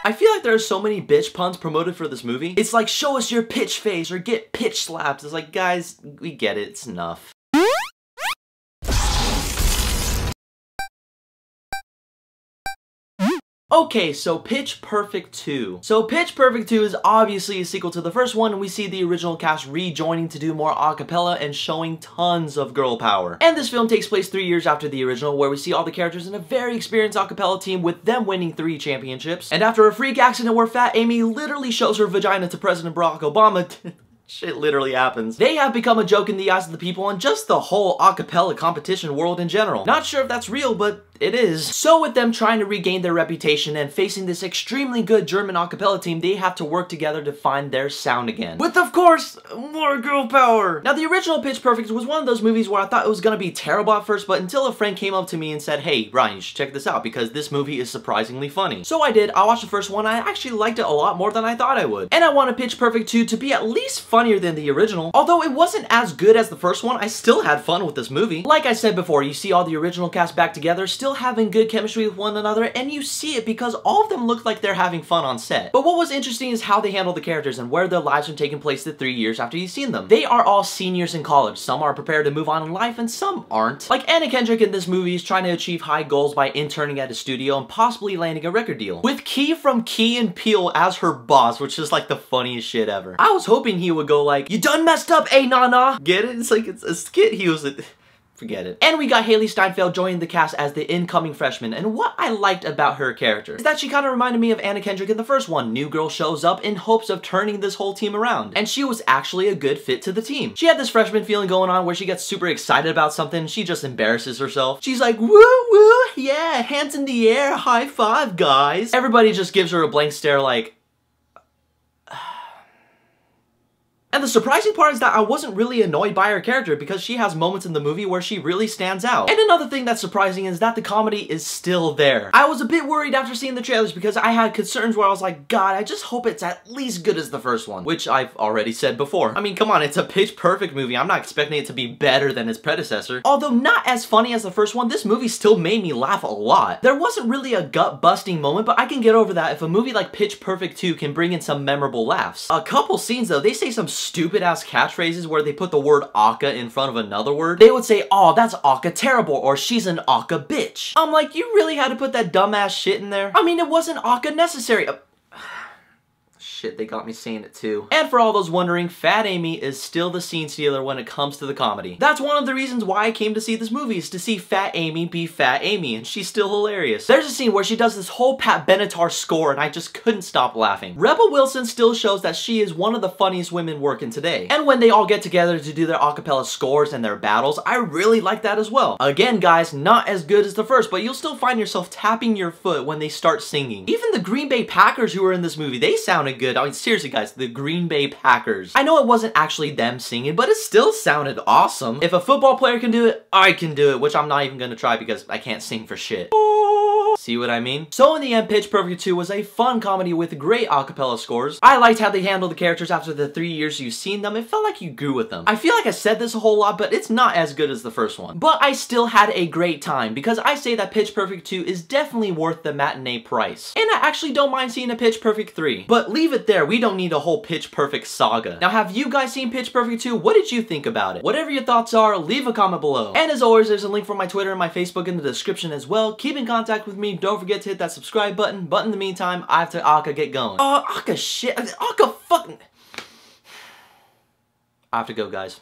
I feel like there are so many bitch puns promoted for this movie. It's like, show us your pitch face or get pitch slapped. It's like, guys, we get it, it's enough. Okay, so Pitch Perfect 2. So Pitch Perfect 2 is obviously a sequel to the first one, and we see the original cast rejoining to do more acapella and showing tons of girl power. And this film takes place 3 years after the original, where we see all the characters in a very experienced acapella team with them winning 3 championships. And after a freak accident where Fat Amy literally shows her vagina to President Barack Obama, shit literally happens, they have become a joke in the eyes of the people and just the whole acapella competition world in general. Not sure if that's real, but it is. So with them trying to regain their reputation and facing this extremely good German acapella team, they have to work together to find their sound again. With, of course, more girl power. Now, the original Pitch Perfect was one of those movies where I thought it was gonna be terrible at first, but until a friend came up to me and said, hey, Ryan, you should check this out because this movie is surprisingly funny. So I did. I watched the first one. I actually liked it a lot more than I thought I would. And I wanted Pitch Perfect 2 to be at least funnier than the original. Although it wasn't as good as the first one, I still had fun with this movie. Like I said before, you see all the original cast back together, still having good chemistry with one another, and you see it because all of them look like they're having fun on set. But what was interesting is how they handle the characters and where their lives are taking place the 3 years after you've seen them. They are all seniors in college. Some are prepared to move on in life and some aren't. Like Anna Kendrick in this movie is trying to achieve high goals by interning at a studio and possibly landing a record deal. With Key from Key and Peele as her boss, which is like the funniest shit ever. I was hoping he would go like, you done messed up, eh, nah. Get it? It's like, it's a skit. He was forget it. And we got Hailee Steinfeld joining the cast as the incoming freshman, and what I liked about her character is that she kind of reminded me of Anna Kendrick in the first one. New girl shows up in hopes of turning this whole team around, and she was actually a good fit to the team. She had this freshman feeling going on where she gets super excited about something, she just embarrasses herself. She's like, woo woo, yeah, hands in the air, high five, guys. Everybody just gives her a blank stare like, and the surprising part is that I wasn't really annoyed by her character because she has moments in the movie where she really stands out. And another thing that's surprising is that the comedy is still there. I was a bit worried after seeing the trailers because I had concerns where I was like, God, I just hope it's at least good as the first one, which I've already said before. I mean, come on, it's a Pitch Perfect movie. I'm not expecting it to be better than its predecessor. Although not as funny as the first one, this movie still made me laugh a lot. There wasn't really a gut-busting moment, but I can get over that if a movie like Pitch Perfect 2 can bring in some memorable laughs. A couple scenes though, they say some stupid ass catchphrases where they put the word aka in front of another word. They would say, oh, that's aka terrible, or she's an aka bitch. I'm like, you really had to put that dumbass shit in there? I mean, it wasn't aka necessary. Shit, they got me saying it too. And for all those wondering, Fat Amy is still the scene stealer when it comes to the comedy. That's one of the reasons why I came to see this movie, is to see Fat Amy be Fat Amy, and she's still hilarious. There's a scene where she does this whole Pat Benatar score, and I just couldn't stop laughing. Rebel Wilson still shows that she is one of the funniest women working today. And when they all get together to do their acapella scores and their battles, I really like that as well. Again, guys, not as good as the first, but you'll still find yourself tapping your foot when they start singing. Even the Green Bay Packers who were in this movie, they sounded good. I mean, seriously guys, the Green Bay Packers. I know it wasn't actually them singing, but it still sounded awesome. If a football player can do it, I can do it, which I'm not even gonna try because I can't sing for shit. See what I mean? So in the end, Pitch Perfect 2 was a fun comedy with great acapella scores. I liked how they handled the characters after the 3 years you've seen them. It felt like you grew with them. I feel like I said this a whole lot, but it's not as good as the first one. But I still had a great time because I say that Pitch Perfect 2 is definitely worth the matinee price. And I actually don't mind seeing a Pitch Perfect 3. But leave it there, we don't need a whole Pitch Perfect saga. Now, have you guys seen Pitch Perfect 2? What did you think about it? Whatever your thoughts are, leave a comment below. And as always, there's a link for my Twitter and my Facebook in the description as well. Keep in contact with me. Don't forget to hit that subscribe button. But in the meantime, I have to Aka get going. Aka shit. Aka fucking... I have to go, guys.